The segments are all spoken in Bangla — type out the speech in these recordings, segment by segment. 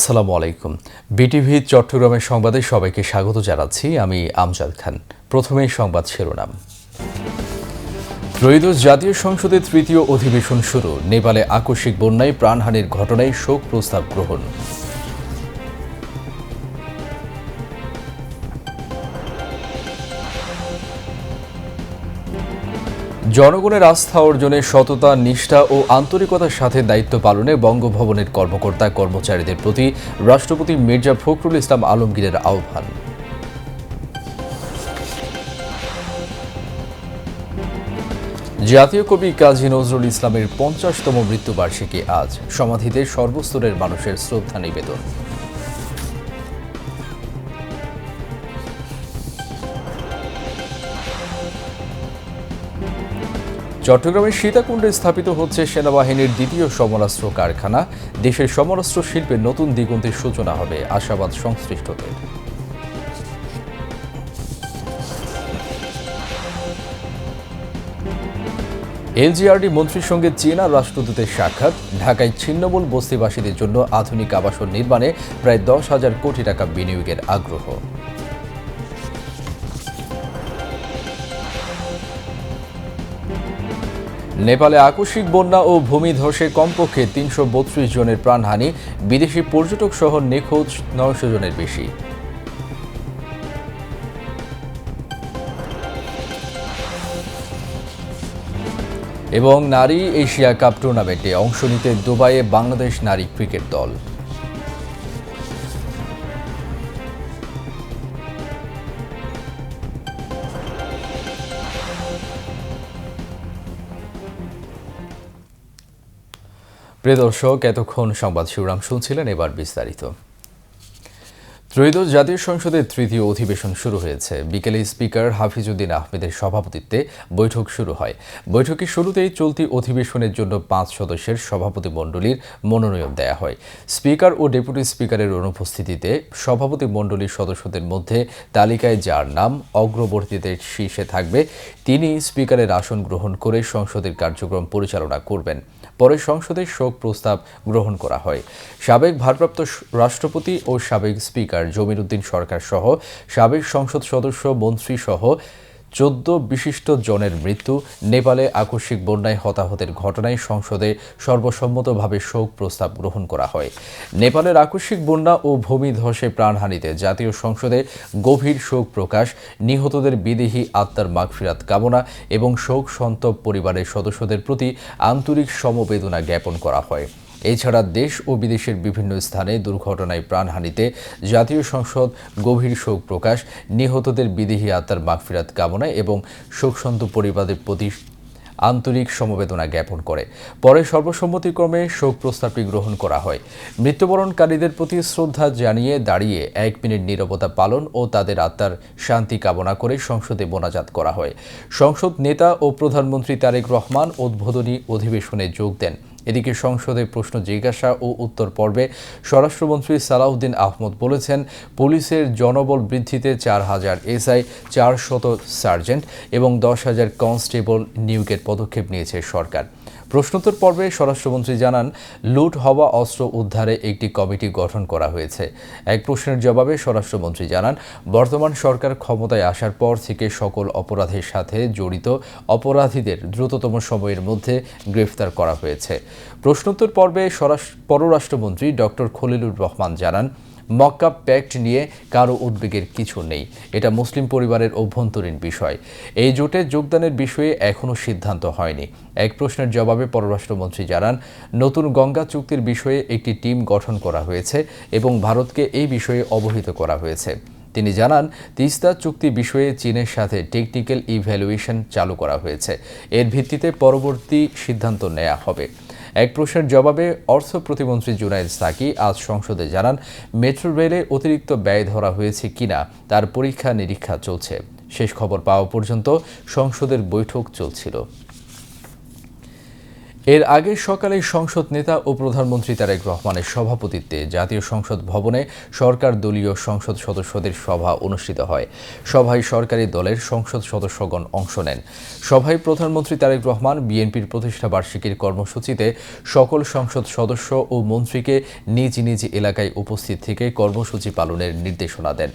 আসসালামু আলাইকুম। বিটিভি চট্টগ্রামের সংবাদে সবাইকে স্বাগত জানাচ্ছি। আমি আমজাদ খান। প্রথমেই সংবাদ শিরোনাম। ত্রয়োদশ জাতীয় সংসদের তৃতীয় অধিবেশন শুরু। নেপালে আকস্মিক বন্যায় প্রাণহানির ঘটনায় শোক প্রস্তাব গ্রহণ। জনগণের আস্থা অর্জনে সততা, নিষ্ঠা ও আন্তরিকতার সাথে দায়িত্ব পালনে বঙ্গভবনের কর্মকর্তা কর্মচারীদের প্রতি রাষ্ট্রপতি মির্জা ফখরুল ইসলাম আলমগীরের আহ্বান। জাতীয় কবি কাজী নজরুল ইসলামের ৫০তম মৃত্যুবার্ষিকী আজ। সমাধিতে সর্বস্তরের মানুষের শ্রদ্ধা নিবেদন। চট্টগ্রামের সীতাকুণ্ডে স্থাপিত হচ্ছে সেনাবাহিনীর দ্বিতীয় সমরাস্ত্র কারখানা। দেশের সমরাস্ত্র শিল্পে নতুন দিগন্তের সূচনা হবে, আশাবাদ সংশ্লিষ্টদের। এলজিআরডি মন্ত্রীর সঙ্গে চীনা রাষ্ট্রদূতের সাক্ষাৎ। ঢাকায় ছিন্নমূল বস্তিবাসীদের জন্য আধুনিক আবাসন নির্মাণে প্রায় ১০,০০০ কোটি টাকা বিনিয়োগের আগ্রহ। নেপালে আকস্মিক বন্যা ও ভূমিধসে কমপক্ষে ৩৩২ জনের প্রাণহানি। বিদেশি পর্যটক সহ নিখোঁজ ৯০০ জনের বেশি। এবং নারী এশিয়া কাপ টুর্নামেন্টে অংশ নিতে দুবাইয়ে বাংলাদেশ নারী ক্রিকেট দল। প্রিয় দর্শক, এতক্ষণ সংবাদ শিরোনাম শুনছিলেন, এবার বিস্তারিত। ত্রয়োদশ জাতীয় সংসদের তৃতীয় অধিবেশন শুরু হয়েছে। বিকেলে স্পিকার হাফিজউদ্দিন আহমেদের সভাপতিত্বে বৈঠক শুরু হয়। বৈঠকের শুরুতেই চলতি অধিবেশনের জন্য ৫ সদস্যের সভাপতিমণ্ডলীর মনোনয়ন দেয়া হয়। স্পিকার ও ডেপুটি স্পিকারের অনুপস্থিতিতে সভাপতিমণ্ডলীর সদস্যদের মধ্যে তালিকায় যার নাম অগ্রবর্তীতে শীর্ষে থাকবে তিনি স্পিকারের আসন গ্রহণ করে সংসদের কার্যক্রম পরিচালনা করবেন। পরে সংসদের শোক প্রস্তাব গ্রহণ করা হয়। সাবেক ভারপ্রাপ্ত রাষ্ট্রপতি ও সাবেক স্পিকার জমির উদ্দিন সরকার সহ সাবেক সংসদ সদস্য, মন্ত্রী সহ ১৪ বিশিষ্ট জনের মৃত্যু। নেপালে আকস্মিক বন্যায় হতাহতের ঘটনায় সংসদে সর্বসম্মতভাবে শোক প্রস্তাব গ্রহণ করা হয়। নেপালের আকস্মিক বন্যা ও ভূমিধসে প্রাণহানিতে জাতীয় সংসদে গভীর শোক প্রকাশ, নিহতদের বিদেহী আত্মার মাগফিরাত কামনা এবং শোক সন্তপ্ত পরিবারের সদস্যদের প্রতি আন্তরিক সমবেদনা জ্ঞাপন করা হয়। এছাড়া দেশ ও বিদেশের বিভিন্ন স্থানে দুর্ঘটনায় প্রাণহানিতে জাতীয় সংসদ গভীর শোক প্রকাশ, নিহতদের বিদেহী আত্মার মাগফিরাত কামনা এবং শোকসন্তপ্ত পরিবারের প্রতি আন্তরিক সমবেদনা জ্ঞাপন করে। পরে সর্বসম্মতিক্রমে শোক প্রস্তাবটি গ্রহণ করা হয়। মৃত্যুবরণকারীদের প্রতি শ্রদ্ধা জানিয়ে দাঁড়িয়ে ১ মিনিট নীরবতা পালন ও তাদের আত্মার শান্তি কামনা করে সংসদে মোনাজাত করা হয়। সংসদ নেতা ও প্রধানমন্ত্রী তারেক রহমান উদ্বোধনী অধিবেশনে যোগ দেন। এদিকে সংসদে প্রশ্ন জিজ্ঞাসা ও উত্তর পর্বে স্বরাষ্ট্রমন্ত্রী সালাউদ্দিন আহমদ বলেছেন, পুলিশের জনবল বৃদ্ধিতে ৪,০০০ এসআই, ৪০০ সার্জেন্ট এবং ১০,০০০ কনস্টেবল নিয়োগের পদক্ষেপ নিয়েছে সরকার। প্রশ্নোত্তর পর্বে স্বরাষ্ট্রমন্ত্রী জানান, লুট হওয়া অস্ত্র উদ্ধারে একটি কমিটি গঠন করা হয়েছে। এক প্রশ্নের জবাবে স্বরাষ্ট্রমন্ত্রী জানান, বর্তমান সরকার ক্ষমতায় আসার পর থেকে সকল অপরাধের সাথে জড়িত অপরাধীদের দ্রুততম সময়ের মধ্যে গ্রেফতার করা হয়েছে। প্রশ্নোত্তর পর্বে পররাষ্ট্রমন্ত্রী ডক্টর খলিলুর রহমান জানান, মক্কা প্যাক্ট নিয়ে কারো উদ্বেগের কিছু নেই। এটা মুসলিম পরিবারের অভ্যন্তরীণ বিষয়। এই জোটে যোগদানের বিষয়ে এখনও সিদ্ধান্ত হয়নি। এক প্রশ্নের জবাবে পররাষ্ট্রমন্ত্রী জানান, নতুন গঙ্গা চুক্তির বিষয়ে একটি টিম গঠন করা হয়েছে এবং ভারতকে এই বিষয়ে অবহিত করা হয়েছে। তিনি জানান, তিস্তা চুক্তি বিষয়ে চীনের সাথে টেকনিক্যাল ইভ্যালুয়েশন চালু করা হয়েছে। এর ভিত্তিতে পরবর্তী সিদ্ধান্ত নেওয়া হবে। এক প্রশ্নের জবাবে অর্থ প্রতিমন্ত্রী জুনায়েদ সাকি আজ সংসদে জানান, মেট্রো রেলে অতিরিক্ত ব্যয় ধরা হয়েছে কিনা তার পরীক্ষা নিরীক্ষা চলছে। শেষ খবর পাওয়া পর্যন্ত সংসদের বৈঠক চলছিল। এর আগে সকালে সংসদ নেতা ও প্রধানমন্ত্রী তারেক রহমানের সভাপতিত্বে জাতীয় সংসদ ভবনে সরকার দলীয় সংসদ সদস্যদের সভা অনুষ্ঠিত হয়। সভায় সরকারি দলের সংসদ সদস্যগণ অংশ নেন। সভায় প্রধানমন্ত্রী তারেক রহমান বিএনপির প্রতিষ্ঠাবার্ষিকীর কর্মসূচিতে সকল সংসদ সদস্য ও মন্ত্রীকে নিজ নিজ এলাকায় উপস্থিত থেকে কর্মসূচি পালনের নির্দেশনা দেন।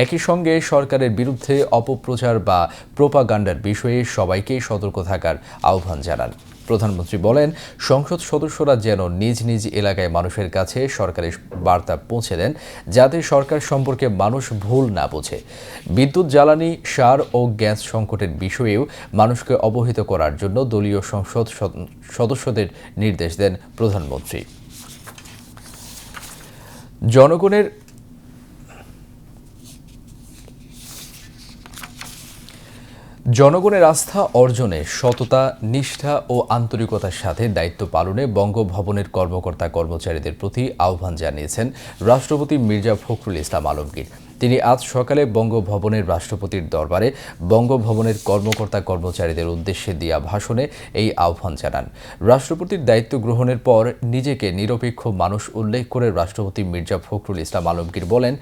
একই সঙ্গে সরকারের বিরুদ্ধে অপপ্রচার বা প্রোপাগান্ডার বিষয়ে সবাইকে সতর্ক থাকার আহ্বান জানান। প্রধানমন্ত্রী বলেন, সংসদ সদস্যরা যেন নিজ নিজ এলাকায় মানুষের কাছে সরকারের বার্তা পৌঁছে দেন, যাতে সরকার সম্পর্কে মানুষ ভুল না বোঝে। বিদ্যুৎ, জ্বালানি, সার ও গ্যাস সংকটের বিষয়েও মানুষকে অবহিত করার জন্য দলীয় সংসদ সদস্যদের নির্দেশ দেন প্রধানমন্ত্রী। জনগণের আস্থা অর্জনে সততা, নিষ্ঠা ও আন্তরিকতার সাথে দায়িত্ব পালনে বঙ্গভবনের কর্মকর্তা কর্মচারীদের প্রতি আহ্বান জানিয়েছেন রাষ্ট্রপতি মির্জা ফখরুল ইসলাম আলমগীর। তিনি আজ সকালে বঙ্গভবনের রাষ্ট্রপতির দরবারে বঙ্গভবনের কর্মকর্তা কর্মচারীদের উদ্দেশ্যে দেয়া ভাষণে এই আহ্বান জানান। রাষ্ট্রপতির দায়িত্ব গ্রহণের পর নিজেকে নিরপেক্ষ মানুষ উল্লেখ করে রাষ্ট্রপতি মির্জা ফখরুল ইসলাম আলমগীর বলেন,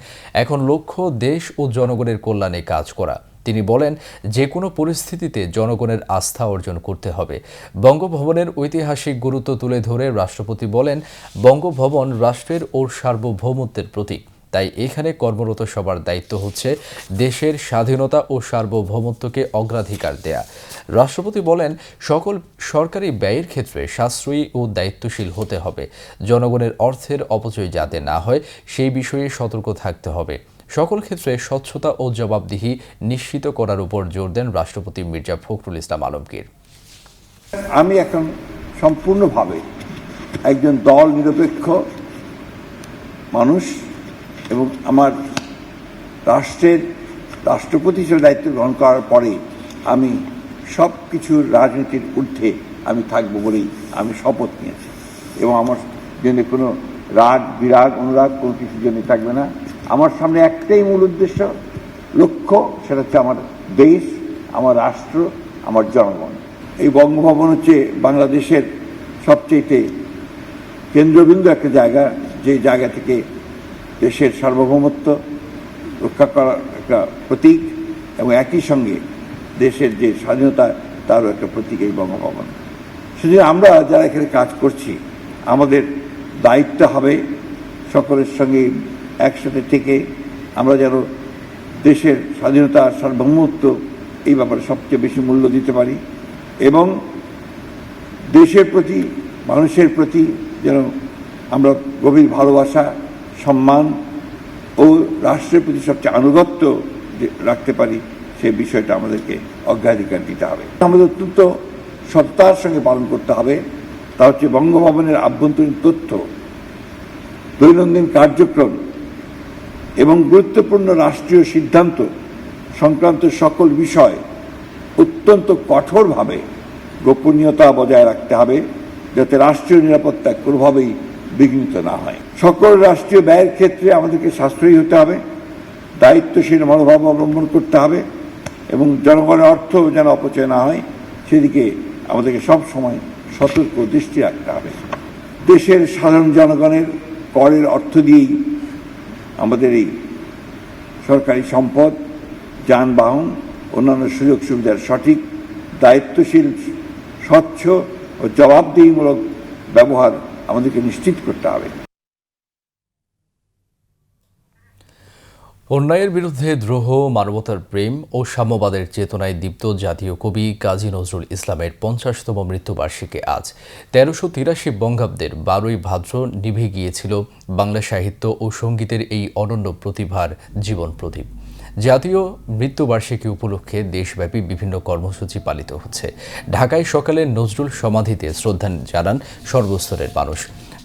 এখন লক্ষ্য দেশ ও জনগণের কল্যাণে কাজ করা। তিনি বলেন, যে কোনো পরিস্থিতিতে জনগণের আস্থা অর্জন করতে হবে। বঙ্গভবনের ঐতিহাসিক গুরুত্ব তুলে ধরে রাষ্ট্রপতি বলেন, বঙ্গভবন রাষ্ট্রের ও সার্বভৌমত্বের প্রতীক। তাই এখানে কর্মরত সবার দায়িত্ব হচ্ছে দেশের স্বাধীনতা ও সার্বভৌমত্বকে অগ্রাধিকার দেয়া। রাষ্ট্রপতি বলেন, সকল সরকারি ব্যয়ের ক্ষেত্রে সাশ্রয়ী ও দায়িত্বশীল হতে হবে। জনগণের অর্থের অপচয় যাতে না হয় সেই বিষয়ে সতর্ক থাকতে হবে। সকল ক্ষেত্রে স্বচ্ছতা ও জবাবদিহি নিশ্চিত করার উপর জোর দেন রাষ্ট্রপতি মির্জা ফখরুল ইসলাম আলমগীর। আমি এখন সম্পূর্ণভাবে একজন দল নিরপেক্ষ মানুষ এবং আমার রাষ্ট্রপতি হিসেবে দায়িত্ব গ্রহণ করার পরে আমি সব কিছুর রাজনীতির ঊর্ধ্বে আমি থাকবো বলেই আমি শপথ নিয়েছি এবং আমার জন্য কোনো রাগ, বিরাগ, অনুরাগ কোনো কিছুর জন্য থাকবে না। আমার সামনে একটাই মূল উদ্দেশ্য, লক্ষ্য, সেটা হচ্ছে আমার দেশ, আমার রাষ্ট্র, আমার জনগণ। এই বঙ্গভবন হচ্ছে বাংলাদেশের সবচেয়ে কেন্দ্রবিন্দু একটা জায়গা, যে জায়গা থেকে দেশের সার্বভৌমত্ব রক্ষা করার একটা প্রতীক এবং একই সঙ্গে দেশের যে স্বাধীনতা তারও একটা প্রতীক এই বঙ্গভবন। সেজন্য আমরা যারা এখানে কাজ করছি, আমাদের দায়িত্ব হবে সকলের সঙ্গে একসাথে থেকে আমরা যেন দেশের স্বাধীনতা, সার্বভৌমত্ব এই ব্যাপারে সবচেয়ে বেশি মূল্য দিতে পারি এবং দেশের প্রতি, মানুষের প্রতি যেন আমরা গভীর ভালোবাসা, সম্মান ও রাষ্ট্রের প্রতি সবচেয়ে আনুগত্য রাখতে পারি, সেই বিষয়টা আমাদেরকে অগ্রাধিকার দিতে হবে। আমাদের অত্যন্ত সততার সঙ্গে পালন করতে হবে। তা হচ্ছে বঙ্গভবনের আভ্যন্তরীণ তথ্য, দৈনন্দিন কার্যক্রম এবং গুরুত্বপূর্ণ রাষ্ট্রীয় সিদ্ধান্ত সংক্রান্ত সকল বিষয় অত্যন্ত কঠোরভাবে গোপনীয়তা বজায় রাখতে হবে, যাতে রাষ্ট্রীয় নিরাপত্তা কোনোভাবেই বিঘ্নিত না হয়। সকল রাষ্ট্রীয় ব্যয়ের ক্ষেত্রে আমাদেরকে সাশ্রয়ী হতে হবে, দায়িত্বশীল মনোভাব অবলম্বন করতে হবে এবং জনগণের অর্থ যেন অপচয় না হয় সেদিকে আমাদেরকে সব সময় সতর্ক দৃষ্টি রাখতে হবে। দেশের সাধারণ জনগণের করের অর্থ দিয়েই আমাদের এই সরকারি সম্পদ, যানবাহন, অন্যান্য সুযোগ সুবিধার সঠিক, দায়িত্বশীল, স্বচ্ছ ও জবাবদিহিমূলক ব্যবহার আমাদেরকে নিশ্চিত করতে হবে। অন্যায়ের বিরুদ্ধে দ্রোহ, মানবতার প্রেম ও সাম্যবাদের চেতনায় দীপ্ত জাতীয় কবি কাজী নজরুল ইসলামের ৫০তম মৃত্যুবার্ষিকী আজ। ১৩৮৩ বঙ্গাব্দের ১২ই ভাদ্র নিভে গিয়েছিল বাংলা সাহিত্য ও সঙ্গীতের এই অনন্য প্রতিভার জীবন প্রদীপ। জাতীয় মৃত্যুবার্ষিকী উপলক্ষে দেশব্যাপী বিভিন্ন কর্মসূচি পালিত হচ্ছে। ঢাকায় সকালে নজরুল সমাধিতে শ্রদ্ধা জানান সর্বস্তরের মানুষ।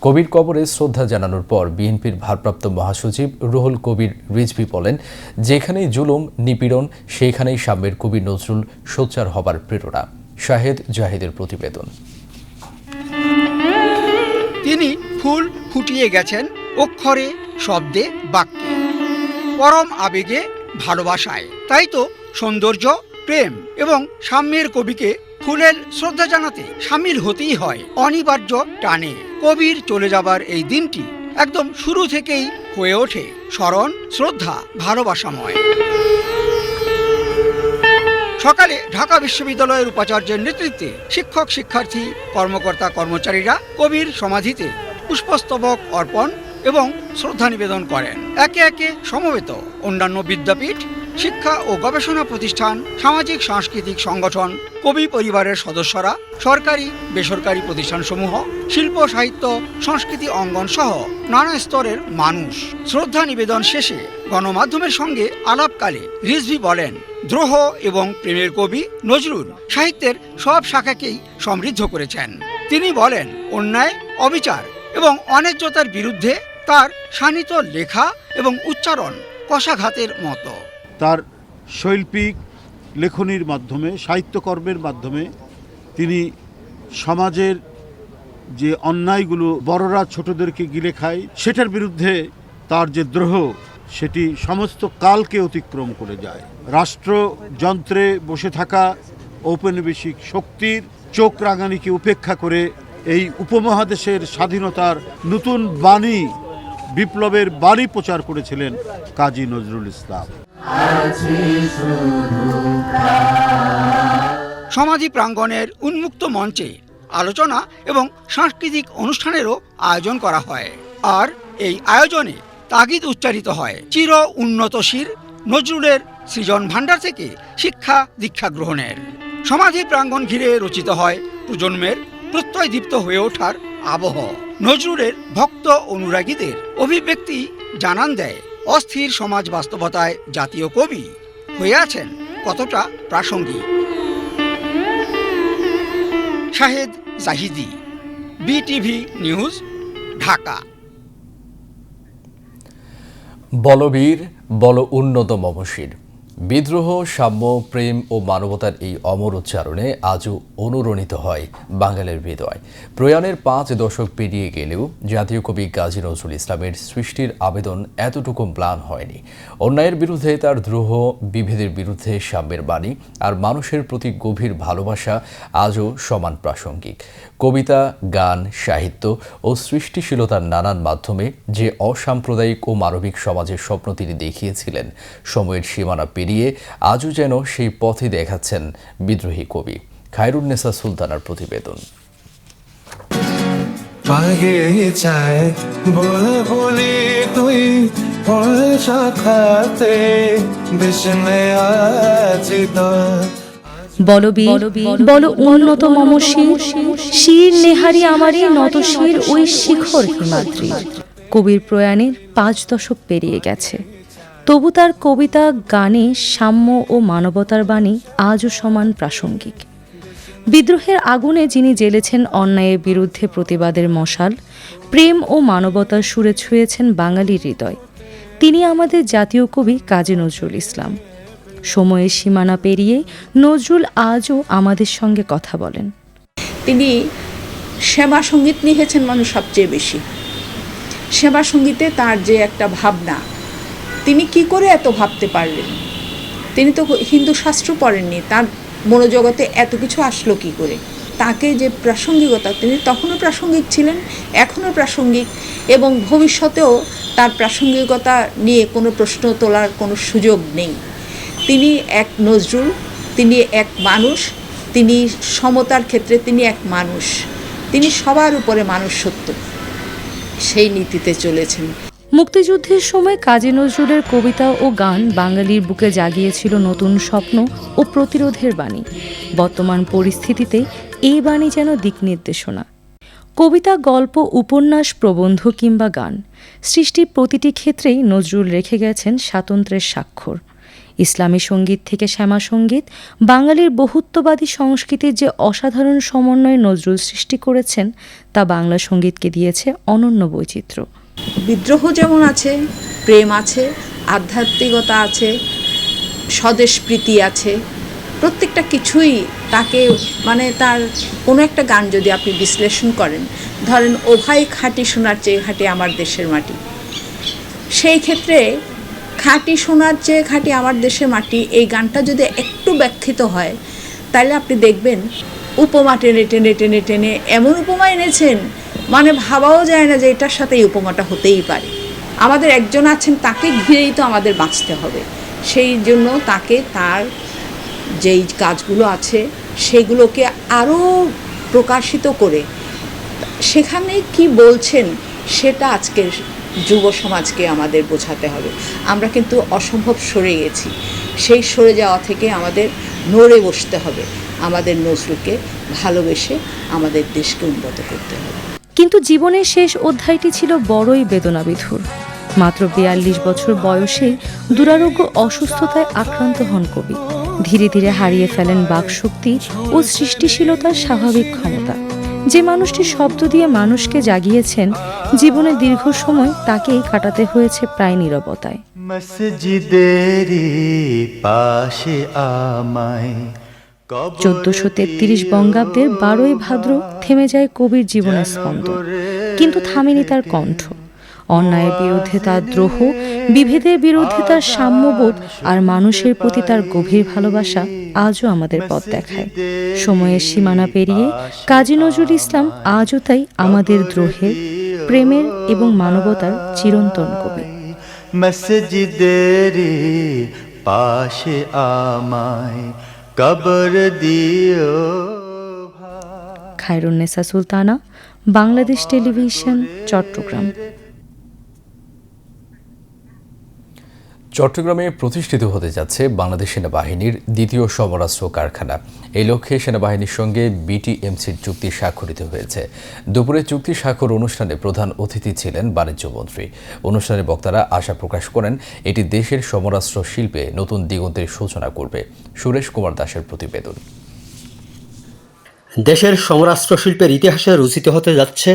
কবির কবরে শ্রদ্ধা জানানোর পর বিএনপির ভারপ্রাপ্ত মহাসচিব রুহুল কবির রিজভী বলেন, যেখানেই জুলুম, নিপীড়ন, সেখানেই সাম্যের কবি নজরুল সোচ্চার হবার প্রেরণা। শাহেদ জাহিদের প্রতিবেদন। তিনি ফুল ফুটিয়ে গেছেন অক্ষরে, শব্দে, বাক্যে, পরম আবেগে, ভালোবাসায়। তাই তো সৌন্দর্য, প্রেম এবং সাম্যের কবিকে ফুলের শ্রদ্ধা জানাতে সামিল হতেই হয় অনিবার্য টানে। কবির চলে যাবার এই দিনটি একদম শুরু থেকেই হয়ে ওঠে স্মরণ, শ্রদ্ধা, ভালোবাসাময়। সকালে ঢাকা বিশ্ববিদ্যালয়ের উপাচার্যের নেতৃত্বে শিক্ষক, শিক্ষার্থী, কর্মকর্তা, কর্মচারীরা কবির সমাধিতে পুষ্পস্তবক অর্পণ এবং শ্রদ্ধা নিবেদন করেন। একে একে সমবেত অন্যান্য বিদ্যাপীঠ, শিক্ষা ও গবেষণা প্রতিষ্ঠান, সামাজিক সাংস্কৃতিক সংগঠন, কবি পরিবারের সদস্যরা, সরকারি বেসরকারি প্রতিষ্ঠানসমূহ, শিল্প, সাহিত্য, সংস্কৃতি অঙ্গন সহ নানা স্তরের মানুষ। শ্রদ্ধা নিবেদন শেষে গণমাধ্যমের সঙ্গে আলাপকালে রিজভী বলেন, দ্রোহ এবং প্রেমের কবি নজরুল সাহিত্যের সব শাখাকেই সমৃদ্ধ করেছেন। তিনি বলেন, অন্যায়, অবিচার এবং অন্যায্যতার বিরুদ্ধে তার শানিত লেখা এবং উচ্চারণ কষাঘাতের মতো। তার শৈল্পিক লেখনীর মাধ্যমে, সাহিত্যকর্মের মাধ্যমে তিনি সমাজের যে অন্যায়গুলো বড়রা ছোটদেরকে গিলে খায় সেটার বিরুদ্ধে তার যে দ্রোহ সেটি সমস্ত কালকে অতিক্রম করে যায়। রাষ্ট্রযন্ত্রে বসে থাকা ঔপনিবেশিক শক্তির চোখ রাঙানিকে উপেক্ষা করে এই উপমহাদেশের স্বাধীনতার নতুন বাণী, বিপ্লবের বাণী প্রচার করেছিলেন কাজী নজরুল ইসলাম। সমাধি প্রাঙ্গণের উন্মুক্ত মঞ্চে আলোচনা এবং সাংস্কৃতিক অনুষ্ঠানেরও আয়োজন করা হয়। আর এই আয়োজনে তাগিদ উচ্চারিত হয় চির উন্নতশীল নজরুলের সৃজন ভাণ্ডার থেকে শিক্ষা দীক্ষা গ্রহণের। সমাধি প্রাঙ্গণ ঘিরে রচিত হয় প্রজন্মের প্রত্যয়দীপ্ত হয়ে ওঠার আবহ। নজরুলের ভক্ত অনুরাগীদের অভিব্যক্তি জানান দেয় অস্থির সমাজ বাস্তবতায় জাতীয় কবি হয়ে আছেন কতটা প্রাসঙ্গিক। Shahed Zahidi, BTV news, Dhaka. বলবীর, বল উন্নত মমশির। বিদ্রোহ, সাম্য, প্রেম ও মানবতার এই অমর উচ্চারণে আজও অনুরণিত হয় বাঙালির হৃদয়। প্রয়াণের 5 দশক পেরিয়ে গেলেও জাতীয় কবি কাজী নজরুল ইসলামের সৃষ্টির আবেদন এতটুকু ম্লান হয়নি। অন্যায়ের বিরুদ্ধে তার দ্রোহ, বিভেদের বিরুদ্ধে সাম্যের বাণী আর মানুষের প্রতি গভীর ভালোবাসা আজও সমান প্রাসঙ্গিক। কবিতা, গান, সাহিত্য ও সৃষ্টিশীলতার নানান মাধ্যমে যে অসাম্প্রদায়িক ও মানবিক সমাজের স্বপ্ন তিনি দেখিয়েছিলেন, সময়ের সীমানা পেরিয়ে আজও যেন সেই পথে দেখাচ্ছেন বিদ্রোহী কবি। খায়রুন্নেসা সুলতানার প্রতিবেদন। বলবীর, বল উন্নত মমশির, শির নেহারি আমারে নত শির ওই শিখর হিমাদ্রি। কবির প্রয়াণের 5 দশক পেরিয়ে গেছে, তবু তার কবিতা, গানে সাম্য ও মানবতার বাণী আজও সমান প্রাসঙ্গিক। বিদ্রোহের আগুনে যিনি জ্বেলেছেন অন্যায়ের বিরুদ্ধে প্রতিবাদের মশাল, প্রেম ও মানবতার সুরে ছুঁয়েছেন বাঙালির হৃদয়, তিনি আমাদের জাতীয় কবি কাজী নজরুল ইসলাম। সময়ের সীমানা পেরিয়ে নজরুল আজও আমাদের সঙ্গে কথা বলেন। তিনি সেবা সঙ্গীত লিখেছেন মানুষ সবচেয়ে বেশি। সেবা সঙ্গীতে তার যে একটা ভাবনা, তিনি কি করে এত ভাবতে পারলেন? তিনি তো হিন্দু শাস্ত্র পড়েননি, তার মনোজগতে এত কিছু আসলো কি করে? তাকে যে প্রাসঙ্গিকতা, তিনি তখনও প্রাসঙ্গিক ছিলেন, এখনও প্রাসঙ্গিক, এবং ভবিষ্যতেও তার প্রাসঙ্গিকতা নিয়ে কোনো প্রশ্ন তোলার কোনো সুযোগ নেই। তিনি এক নজরুল, তিনি এক মানুষ, তিনি সমতার ক্ষেত্রে তিনি এক মানুষ, তিনি সবার উপরে মানুষ সত্য, সেই নীতিতে চলেছেন। মুক্তিযুদ্ধের সময় কাজী নজরুলের কবিতা ও গান বাঙালির বুকে জাগিয়েছিল নতুন স্বপ্ন ও প্রতিরোধের বাণী। বর্তমান পরিস্থিতিতে এই বাণী যেন দিক নির্দেশনা। কবিতা, গল্প, উপন্যাস, প্রবন্ধ কিংবা গান, সৃষ্টির প্রতিটি ক্ষেত্রেই নজরুল রেখে গেছেন স্বাতন্ত্র্যের স্বাক্ষর। ইসলামী সঙ্গীত থেকে শ্যামা সঙ্গীত, বাঙালির বহুত্ববাদী সংস্কৃতির যে অসাধারণ সমন্বয় নজরুল সৃষ্টি করেছেন, তা বাংলা সঙ্গীতকে দিয়েছে অনন্য বৈচিত্র্য। বিদ্রোহ যেমন আছে, প্রেম আছে, আধ্যাত্মিকতা আছে, স্বদেশপ্রীতি আছে, প্রত্যেকটা কিছুই তাকে, মানে তার কোনো একটা গান যদি আপনি বিশ্লেষণ করেন, ধরেন ও ভাই খাঁটি সোনার চেয়ে খাঁটি আমার দেশের মাটি, সেই ক্ষেত্রে খাঁটি সোনার চেয়ে খাঁটি আমার দেশের মাটি এই গানটা যদি একটু ব্যাখ্যিত হয়, তাহলে আপনি দেখবেন উপমা টেনে টেনে টেনে টেনে এমন উপমা এনেছেন মানে ভাবাও যায় না যে এটার সাথে এই উপমাটা হতেই পারে। আমাদের একজন আছেন, তাকে ঘিরেই তো আমাদের বাঁচতে হবে, সেই জন্য তাকে তার যেই কাজগুলো আছে সেগুলোকে আরও প্রকাশিত করে সেখানে কি বলছেন সেটা আজকের যুব সমাজকে আমাদের বোঝাতে হবে। আমরা কিন্তু অসম্ভব সরে গেছি, সেই সরে যাওয়া থেকে আমাদের নড়ে বসতে হবে, আমাদের নজরুলকে ভালোবেসে আমাদের দেশকে উন্নত করতে হবে। কিন্তু জীবনের শেষ অধ্যায়টি ছিল বড়ই বেদনাবিধুর। মাত্র ৪২ বছর বয়সে দুরারোগ্য অসুস্থতায় আক্রান্ত হন কবি। ধীরে ধীরে হারিয়ে ফেলেন বাকশক্তি ও সৃষ্টিশীলতার স্বাভাবিক ক্ষমতা। যে মানুষটি শব্দ দিয়ে মানুষকে জাগিয়েছেন, জীবনের দীর্ঘ সময় তাকেই কাটাতে হয়েছে প্রায় নীরবতায়। মসজিদেরই পাশে আমায় ১৪৩৩ বঙ্গাব্দের ১২ই ভাদ্র থেমে যায় কবির জীবনের স্পন্দন, কিন্তু থামেনি তার কণ্ঠ। অন্যায়ের বিরুদ্ধে তার দ্রোহ, বিভেদের বিরুদ্ধে তার সাম্যবোধ আর মানুষের প্রতি তার গভীর ভালোবাসা আজও আমাদের পথ দেখায়। সময়ের সীমানা পেরিয়ে কাজী নজরুল ইসলাম আজও তাই আমাদের দ্রোহের, প্রেমের এবং মানবতার চিরন্তন কবি। মসজিদেরই পাশে আমায় কবর দিও। খায়রুন্নেসা সুলতানা, বাংলাদেশ টেলিভিশন, চট্টগ্রাম। চট্টগ্রামে প্রতিষ্ঠিত হতে যাচ্ছে বাংলাদেশ সেনাবাহিনীর দ্বিতীয় সমরাস্ত্র কারখানা। এই লক্ষ্যে সেনাবাহিনীর সঙ্গে বিটিএমসির চুক্তি স্বাক্ষরিত হয়েছে। দুপুরে চুক্তি স্বাক্ষর অনুষ্ঠানে প্রধান অতিথি ছিলেন বাণিজ্যমন্ত্রী। অনুষ্ঠানে বক্তারা আশা প্রকাশ করেন এটি দেশের সমরাস্ত্র শিল্পে নতুন দিগন্তের সূচনা করবে। সুরেশ কুমার দাসের প্রতিবেদন। দেশের সমরাস্ত্র শিল্পের ইতিহাসে রচিত হতে যাচ্ছে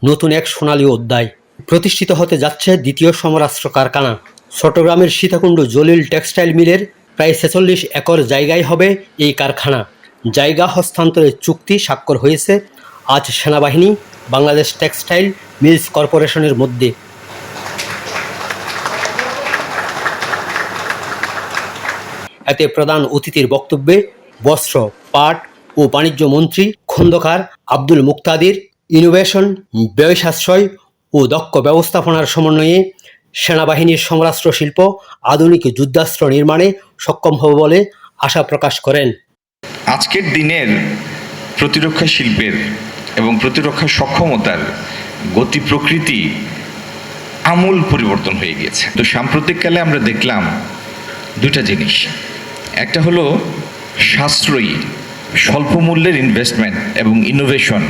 নতুন এক সোনালী অধ্যায়। প্রতিষ্ঠিত হতে যাচ্ছে দ্বিতীয় সমরাস্ত্র কারখানা। চট্টগ্রামের সীতাকুণ্ড জলিল টেক্সটাইল মিলের প্রায় ৪৬ একর জায়গায় হবে এই কারখানা। জায়গা হস্তান্তরের চুক্তি স্বাক্ষর হয়েছে আজ সেনাবাহিনী বাংলাদেশ টেক্সটাইল মিলস কর্পোরেশনের মধ্যে। এতে প্রধান অতিথির বক্তব্যে বস্ত্র, পাট ও বাণিজ্য মন্ত্রী খন্দকার আব্দুল মুক্তাদির ইনোভেশন, ব্যয় সাশ্রয় ও দক্ষ ব্যবস্থাপনার সমন্বয়ে সেনাবাহিনীর সমরাস্ত্র শিল্প আধুনিক যুদ্ধাস্ত্র নির্মাণে সক্ষম হবে বলে আশা প্রকাশ করেন। আজকের দিনের প্রতিরক্ষা শিল্পের এবং প্রতিরক্ষা সক্ষমতার গতি প্রকৃতি আমূল পরিবর্তন হয়ে গিয়েছে। তো সাম্প্রতিককালে আমরা দেখলাম দুটা জিনিস। একটা হলো সাশ্রয়ী স্বল্প মূল্যের ইনভেস্টমেন্ট এবং ইনোভেশন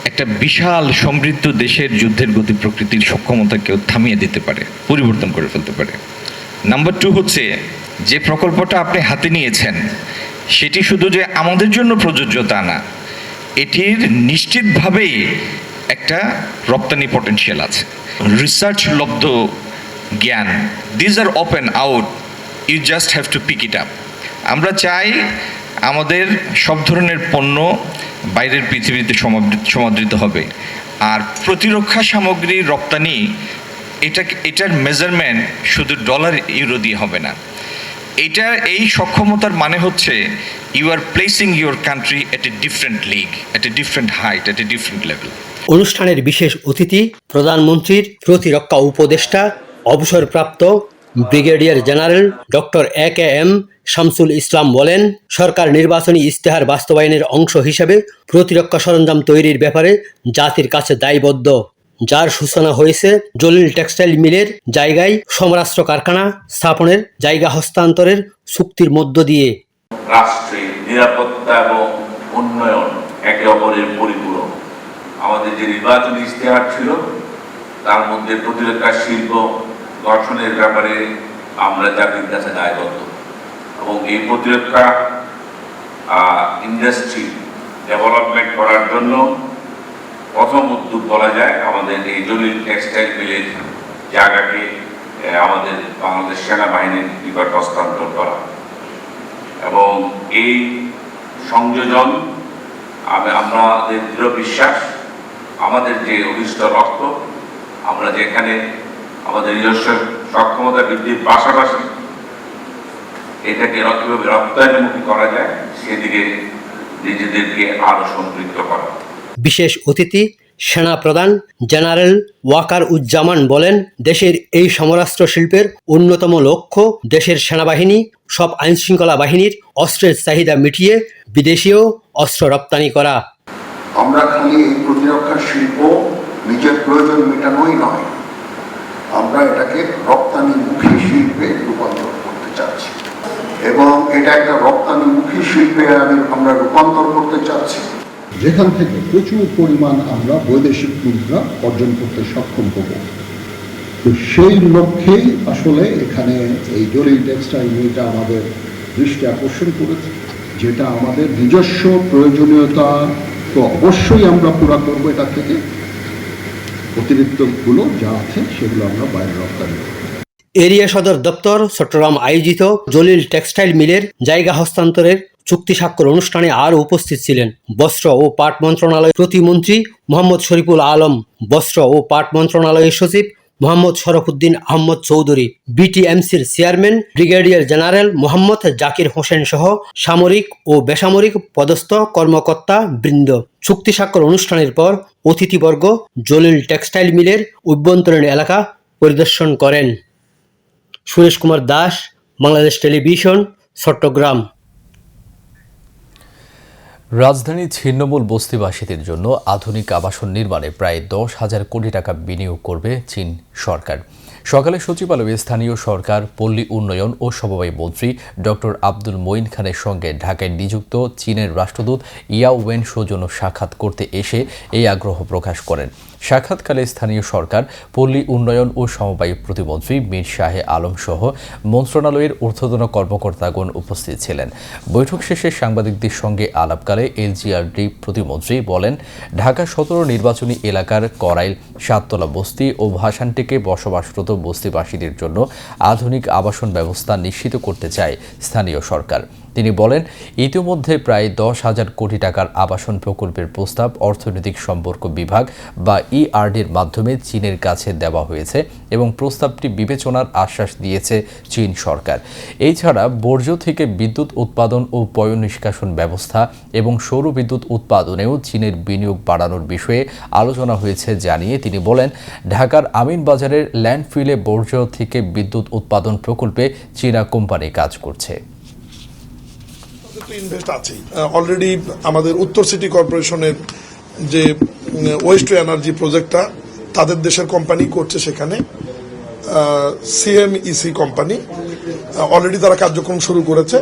একটা বিশাল সমৃদ্ধ দেশের যুদ্ধের গতি প্রকৃতির সক্ষমতাকেও থামিয়ে দিতে পারে, পরিবর্তন করে ফেলতে পারে। নাম্বার 2 হচ্ছে যে প্রকল্পটা আপনি হাতে নিয়েছেন সেটি শুধু যে আমাদের জন্য প্রযোজ্য তা না, এটির নিশ্চিতভাবেই একটা রপ্তানি পটেনশিয়াল আছে। রিসার্চ লব্ধ জ্ঞান, these are open out, you just have to pick it up. আমরা চাই আমাদের সব ধরনের পণ্য বাইরের পৃথিবীতে সমাদৃত হবে, আর প্রতিরক্ষা সামগ্রী রপ্তানি এটার মেজারমেন্ট শুধু ডলার ইউরো দিয়ে হবে না। এই সক্ষমতার মানে হচ্ছে you are placing your country at a different league, at a different height, at a different level. অনুষ্ঠানের বিশেষ অতিথি প্রধানমন্ত্রীর প্রতিরক্ষা উপদেষ্টা অবসরপ্রাপ্ত brigadier general doctor A K M. Shamsul Islam বলেন, সরকার নির্বাচনী ইশতেহার বাস্তবায়নের অংশ হিসেবে প্রতিরক্ষা সরঞ্জাম তৈরির ব্যাপারে জাতির কাছে দায়বদ্ধ, যার সূচনা হয়েছে জলিল টেক্সটাইল মিলের জায়গায় সমরাস্ত্র কারখানা স্থাপনের জায়গা হস্তান্তরের চুক্তির মধ্য দিয়ে। রাষ্ট্রের নিরাপত্তা এবং উন্নয়ন একে অপরের পরিপূরক। আমাদের যে নির্বাচনী ইশতেহার ছিল তার মধ্যে প্রতিরক্ষা শিল্প গঠনের ব্যাপারে আমরা জাতির কাছে দায়বদ্ধ, এবং এই প্রতিরক্ষা ইন্ডাস্ট্রি ডেভেলপমেন্ট করার জন্য প্রথম উদ্যোগ বলা যায় আমাদের এই জলিল টেক্সটাইল মিলের জায়গাকে আমাদের বাংলাদেশ সেনাবাহিনীর নিকট হস্তান্তর করা, এবং এই সংযোজন আমাদের দৃঢ় বিশ্বাস, আমাদের যে অভিষ্ট লক্ষ্য, আমরা যেখানে আমাদের নিজস্ব সক্ষমতা বৃদ্ধির পাশাপাশি এটাকে কিভাবে রপ্তানিমুখী করা যায় সেদিকে নিজেদেরকে আরো সম্পৃক্ত করা। বিশেষ অতিথি সেনা প্রধান জেনারেল ওয়াকার উজ্জামান বলেন, দেশের এই সমরাস্ত্র শিল্পের অন্যতম লক্ষ্য দেশের সেনাবাহিনী সব আইনশৃঙ্খলা বাহিনীর অস্ত্রের চাহিদা মিটিয়ে বিদেশীয় অস্ত্র রপ্তানি করা। আমরা খালি এই প্রতিরক্ষা শিল্প নিজের প্রয়োজন মেটানোই নয়, আমরা এটাকে রপ্তানিমুখী শিল্পে রূপান্তর করতে চাচ্ছি এবং এটা একটা রপ্তানিমুখী শিল্পে আমরা রূপান্তর করতে চাচ্ছি, যেখান থেকে প্রচুর পরিমাণ আমরা বৈদেশিক মুদ্রা অর্জন করতে সক্ষম হব। তো সেই লক্ষ্যেই আসলে এখানে এই জলিল টেক্সটাইল মিলটা আমাদের দৃষ্টি আকর্ষণ করেছে, যেটা আমাদের নিজস্ব প্রয়োজনীয়তা তো অবশ্যই আমরা পুরা করবো, এটা থেকে অতিরিক্তগুলো যা আছে সেগুলো আমরা বাইরে রপ্তানি করব। এরিয়া সদর দপ্তর চট্টগ্রাম আয়োজিত জলিল টেক্সটাইল মিলের জায়গা হস্তান্তরের চুক্তি স্বাক্ষর অনুষ্ঠানে আরও উপস্থিত ছিলেন বস্ত্র ও পাট মন্ত্রণালয় প্রতিমন্ত্রী মোহাম্মদ শরীফুল আলম, বস্ত্র ও পাট মন্ত্রণালয়ের সচিব মোহাম্মদ শরফুদ্দিন আহমদ চৌধুরী, বিটিএমসির chairman brigadier general Mohammad Zakir Hossain সহ সামরিক ও বেসামরিক পদস্থ কর্মকর্তা বৃন্দ। চুক্তি স্বাক্ষর অনুষ্ঠানের পর অতিথিবর্গ জলিল টেক্সটাইল মিলের অভ্যন্তরীণ এলাকা পরিদর্শন করেন। সুরেশ কুমার দাস, বাংলাদেশ টেলিভিশন, চট্টগ্রাম। রাজধানীর ছিন্নমূল বস্তিবাসীদের জন্য আধুনিক আবাসন নির্মাণে প্রায় 10,000 কোটি টাকা বিনিয়োগ করবে চীন সরকার। সকালে সচিবালয়ে স্থানীয় সরকার, পল্লী উন্নয়ন ও সমবায় মন্ত্রী ডক্টর আব্দুল মঈন খানের সঙ্গে ঢাকায় নিযুক্ত চীনের রাষ্ট্রদূত ইয়াও ওয়েন সৌজন্য সাক্ষাৎ করতে এসে এই আগ্রহ প্রকাশ করেন। সাক্ষাৎকালে স্থানীয় সরকার, পল্লী উন্নয়ন ও সমবায় প্রতিমন্ত্রী মীর শাহে আলম সহ মন্ত্রণালয়ের ঊর্ধ্বতন কর্মকর্তাগণ উপস্থিত ছিলেন। বৈঠক শেষে সাংবাদিকদের সঙ্গে আলাপকালে এলজিআরডি প্রতিমন্ত্রী বলেন, ঢাকা 17 নির্বাচনী এলাকার করাইল, সাততলা বস্তি ও ভাসানটেকে বসবাসরত বস্তিবাসীদের জন্য আধুনিক আবাসন ব্যবস্থা নিশ্চিত করতে চায় স্থানীয় সরকার। তিনি বলেন, ইতিমধ্যে প্রায় 10,000 কোটি টাকার আবাসন প্রকল্পের প্রস্তাব অর্থনৈতিক সম্পর্ক বিভাগ বা ইআরডির মাধ্যমে চীনের কাছে দেওয়া হয়েছে এবং প্রস্তাবটি বিবেচনার আশ্বাস দিয়েছে চীন সরকার। এছাড়া বর্জ্য থেকে বিদ্যুৎ উৎপাদন ও পয় নিষ্কাশন ব্যবস্থা এবং সৌর বিদ্যুৎ উৎপাদনেও চীনের বিনিয়োগ বাড়ানোর বিষয়ে আলোচনা হয়েছে জানিয়ে তিনি বলেন, ঢাকার আমিনবাজারের ল্যান্ডফিলে বর্জ্য থেকে বিদ্যুৎ উৎপাদন প্রকল্পে চীনা কোম্পানি কাজ করছে। ইনভেস্ট আছেই অলরেডি। আমাদের উত্তর সিটি কর্পোরেশনের যে ওয়েস্ট টু এনার্জি প্রজেক্টটা তাদের দেশের কোম্পানি করছে, সেখানে সিএমইসি কোম্পানি অলরেডি তারা কার্যক্রম শুরু করেছে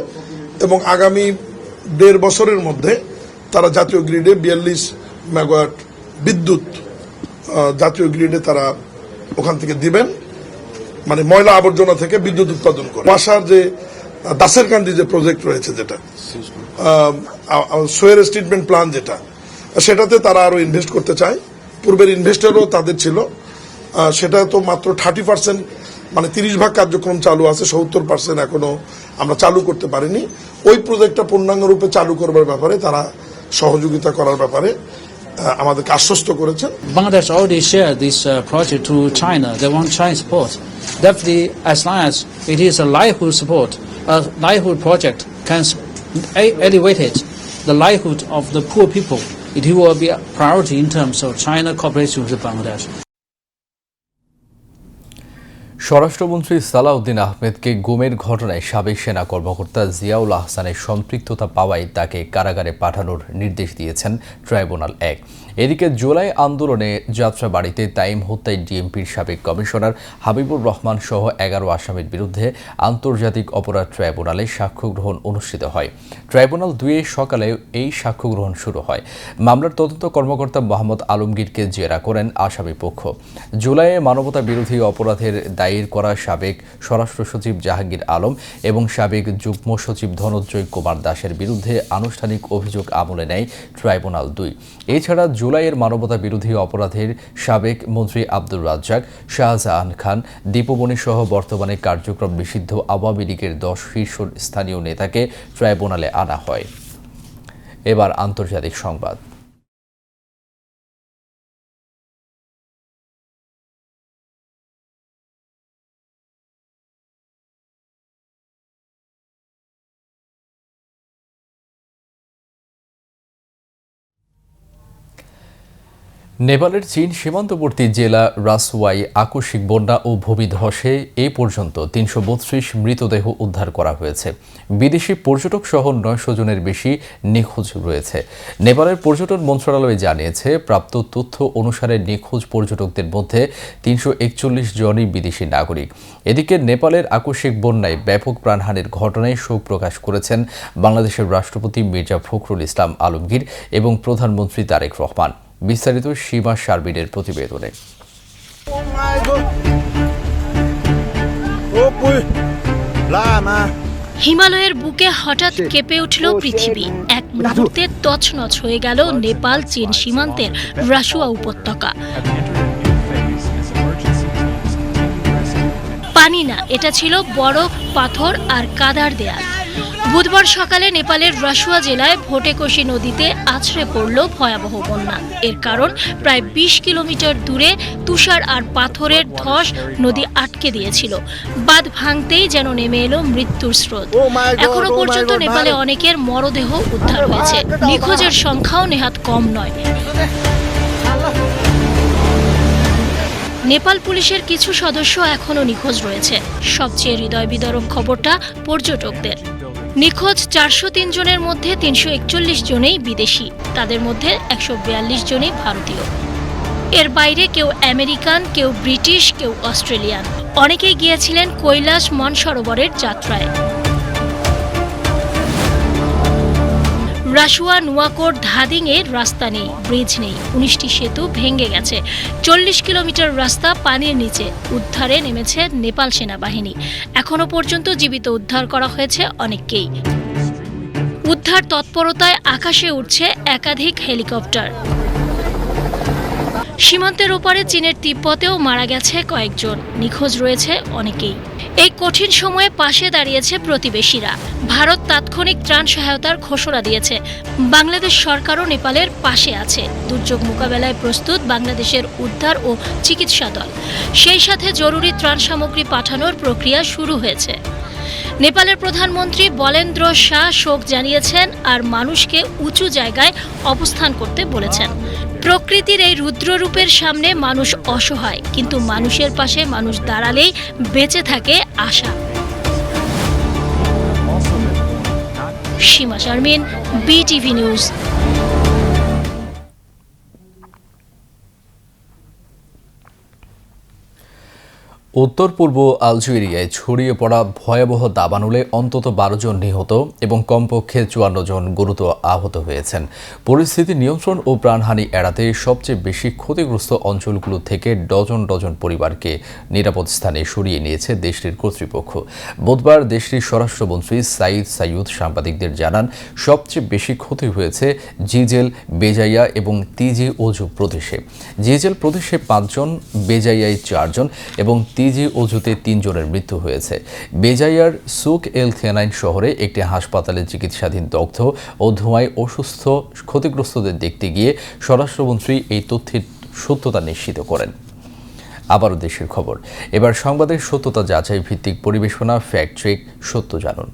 এবং আগামী 1.5 বছরের মধ্যে তারা জাতীয় গ্রিডে 42 মেগাওয়াট বিদ্যুৎ জাতীয় গ্রিডে তারা ওখান থেকে দিবেন, মানে ময়লা আবর্জনা থেকে বিদ্যুৎ উৎপাদন করে। বাসার যে দাসেরকান্দি যে প্রজেক্ট রয়েছে, যেটা সোয়ের ট্রিটমেন্ট প্ল্যান্ট, যেটা সেটাতে তারা আরো ইনভেস্ট করতে চায়। পূর্বের ইনভেস্টরও তাদের ছিল, সেটা তো মাত্র 30%, মানে 30% কার্যক্রম চালু আছে, 70% এখনো আমরা চালু করতে পারিনি। ওই প্রজেক্টটা পূর্ণাঙ্গ রূপে চালু করবার ব্যাপারে তারা সহযোগিতা করার ব্যাপারে আমাদেরকে আশ্বস্ত করেছেন। Bangladesh already shared this project to China. They want China support. Definitely, as long as it is a livelihood support, a livelihood project can elevate the livelihood of the poor people. It will be a priority in terms of China cooperation with Bangladesh. স্বরাষ্ট্রমন্ত্রী সালাউদ্দিন আহমেদকে গুমের ঘটনায় সাবেক সেনা কর্মকর্তা জিয়াউল আহসানের সম্পৃক্ততা পাওয়ায় তাকে কারাগারে পাঠানোর নির্দেশ দিয়েছেন ট্রাইব্যুনাল 1। এদিকে জুলাই আন্দোলনে যাত্রাবাড়ীতে তাইম হত্যায় ডিএমপির সাবেক কমিশনার হাবিবুর রহমান সহ 11 আসামির বিরুদ্ধে আন্তর্জাতিক অপরাধ ট্রাইব্যুনালে সাক্ষ্য গ্রহণ অনুষ্ঠিত হয়। ট্রাইব্যুনাল 2 সকালে এই সাক্ষ্য গ্রহণ শুরু হয়। মামলার তদন্ত কর্মকর্তা মোহাম্মদ আলমগীরকে জেরা করেন আসামি পক্ষ। জুলাইয়ে মানবতা বিরোধী অপরাধের দায়ের করা সাবেক স্বরাষ্ট্র সচিব জাহাঙ্গীর আলম এবং সাবেক যুগ্ম সচিব ধনঞ্জয় কুমার দাসের বিরুদ্ধে আনুষ্ঠানিক অভিযোগ আমলে নেয় ট্রাইব্যুনাল 2। এছাড়া জুলাইয়ের মানবতা বিরোধী অপরাধের সাবেক মন্ত্রী আব্দুর রাজ্জাক, শাহজাহান খান, দীপমণি সহ বর্তমানে কার্যক্রম নিষিদ্ধ আওয়ামী লীগের 10 শীর্ষ স্থানীয় নেতাকে ট্রাইব্যুনালে আনা হয়। এবার আন্তর্জাতিক সংবাদ। নেপালের চীন সীমান্তবর্তী জেলা রাসওয়াই আকস্মিক বন্যা ও ভূমিধসে এই পর্যন্ত ৩৩২ মৃতদেহ উদ্ধার করা হয়েছে। বিদেশি পর্যটক সহ ৯০০ জনের বেশি নিখোঁজ রয়েছে। নেপালের পর্যটন মন্ত্রণালয় জানিয়েছে, প্রাপ্ত তথ্য অনুসারে নিখোঁজ পর্যটকদের মধ্যে ৩৪১ জনই বিদেশি নাগরিক। এদিকে নেপালের আকস্মিক বন্যায় ব্যাপক প্রাণহানির ঘটনায় শোক প্রকাশ করেছেন বাংলাদেশের রাষ্ট্রপতি মির্জা ফখরুল ইসলাম আলমগীর এবং প্রধানমন্ত্রী তারেক রহমান। বিস্তারিত সীমা শারবিনের প্রতিবেদনে। হিমালয়ের বুকে হঠাৎ কেঁপে উঠল পৃথিবী। এক মুহূর্তে তছনছ হয়ে গেল নেপাল চীন সীমান্তের রাসুয়া উপত্যকা। পানি না, এটা ছিল বরফ, পাথর আর কাদার দেয়াল। বুধবার সকালে নেপালের রাসুয়া জেলায় ভোটেকোশি নদীতে আছড়ে পড়ল ভয়াবহ বন্যা। এর কারণ, প্রায় ২০ কিলোমিটার দূরে তুষার আর পাথরের ধস নদী আটকে দিয়েছিল। বাঁধ ভাঙতেই যেন নেমে এলো মৃত্যুর স্রোত। এখনো পর্যন্ত নেপালে অনেকের মরদেহ উদ্ধার হয়েছে। নিখোঁজের সংখ্যাও নেহাত কম নয়। নেপাল পুলিশের কিছু সদস্য এখনো নিখোঁজ রয়েছে। সবচেয়ে হৃদয় বিদারক খবরটা পর্যটকদের। নিখোঁজ ৪০৩ জনের মধ্যে ৩৪১ জনেই বিদেশি, তাদের মধ্যে ১৪২ জনই ভারতীয়। এর বাইরে কেউ আমেরিকান, কেউ ব্রিটিশ, কেউ অস্ট্রেলিয়ান। অনেকেই গিয়েছিলেন কৈলাস মানসরোবরের যাত্রায়। রাসুয়া, নুয়াকোট, ধাদিংয়ে রাস্তা নেই, ব্রিজ নেই, ১৯টি সেতু ভেঙে গেছে। ৪০ কিলোমিটার রাস্তা পানির নিচে। উদ্ধারে নেমেছে নেপাল সেনাবাহিনী। এখনো পর্যন্ত জীবিত উদ্ধার করা হয়েছে অনেককেই। উদ্ধার তৎপরতায় আকাশে উঠছে একাধিক হেলিকপ্টার। সীমান্তের ওপারে চীনের তিব্বতেও মারা গেছে কয়েকজন, নিখোঁজ রয়েছে অনেকেই। এই কঠিন সময়ে পাশে দাঁড়িয়েছে প্রতিবেশীরা। ভারত তাৎক্ষণিক ত্রাণ সহায়তার ঘোষণা দিয়েছে। বাংলাদেশ সরকারও নেপালের পাশে আছে। দুর্যোগ মোকাবেলায় প্রস্তুত বাংলাদেশের উদ্ধার ও চিকিৎসা দল। সেই সাথে জরুরি ত্রাণ সামগ্রী পাঠানোর প্রক্রিয়া শুরু হয়েছে। নেপালের প্রধানমন্ত্রী বলেন্দ্র শাহ শোক জানিয়েছেন আর মানুষকে উঁচু জায়গায় অবস্থান করতে বলেছেন। প্রকৃতির এই রুদ্ররূপের সামনে মানুষ অসহায়, কিন্তু মানুষের পাশে মানুষ দাঁড়ালেই বেঁচে থাকে আশা। সীমা শারমিন, বিটিভি নিউজ। উত্তর পূর্ব আলজেরিয়ায় ছড়িয়ে পড়া ভয়াবহ দাবানলে অন্তত ১২ জন নিহত এবং কমপক্ষে ৫৪ জন গুরুতর আহত হয়েছেন। পরিস্থিতি নিয়ন্ত্রণ ও প্রাণহানি এড়াতে সবচেয়ে বেশি ক্ষতিগ্রস্ত অঞ্চলগুলো থেকে ডজন ডজন পরিবারকে নিরাপদ স্থানে সরিয়ে নিয়েছে দেশটির কর্তৃপক্ষ। বুধবার দেশটির স্বরাষ্ট্রমন্ত্রী সাইদ সাইয়ুদ সাংবাদিকদের জানান, সবচেয়ে বেশি ক্ষতি হয়েছে জিজেল, বেজাইয়া এবং তিজি ওজু প্রদেশে। জিজেল প্রদেশে ৫ জন, বেজাইয়ায় ৪ জন এবং তিজি ওজুতে ৩ জনের মৃত্যু হয়েছে। বেজাইয়ার সুক এল খেনাইন শহরে একটি হাসপাতালে চিকিৎসাধীন দগ্ধ ও ধোঁয়ায় অসুস্থ ক্ষতিগ্রস্তদের দেখতে গিয়ে স্বরাষ্ট্রমন্ত্রী এই তথ্যের সত্যতা নিশ্চিত করেন। আবারও দেশের খবর। এবার সংবাদের সত্যতা যাচাই ভিত্তিক পরিবেশনা, ফ্যাক্ট চেক, সত্য জানুন।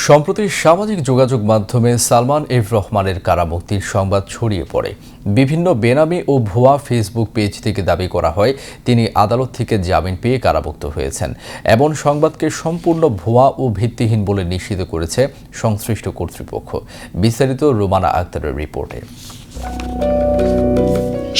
সম্প্রতি সামাজিক যোগাযোগ মাধ্যমে সালমান এফ রহমানের কারামুক্তির সংবাদ ছড়িয়ে পড়ে। বিভিন্ন বেনামি ও ভুয়া ফেসবুক পেজ থেকে দাবি করা হয় তিনি আদালত থেকে জামিন পেয়ে কারামুক্ত হয়েছেন। এমন সংবাদকে সম্পূর্ণ ভুয়া ও ভিত্তিহীন বলে নিশ্চিত করেছে সংশ্লিষ্ট কর্তৃপক্ষ। বিস্তারিত রোমানা আক্তারের রিপোর্টে।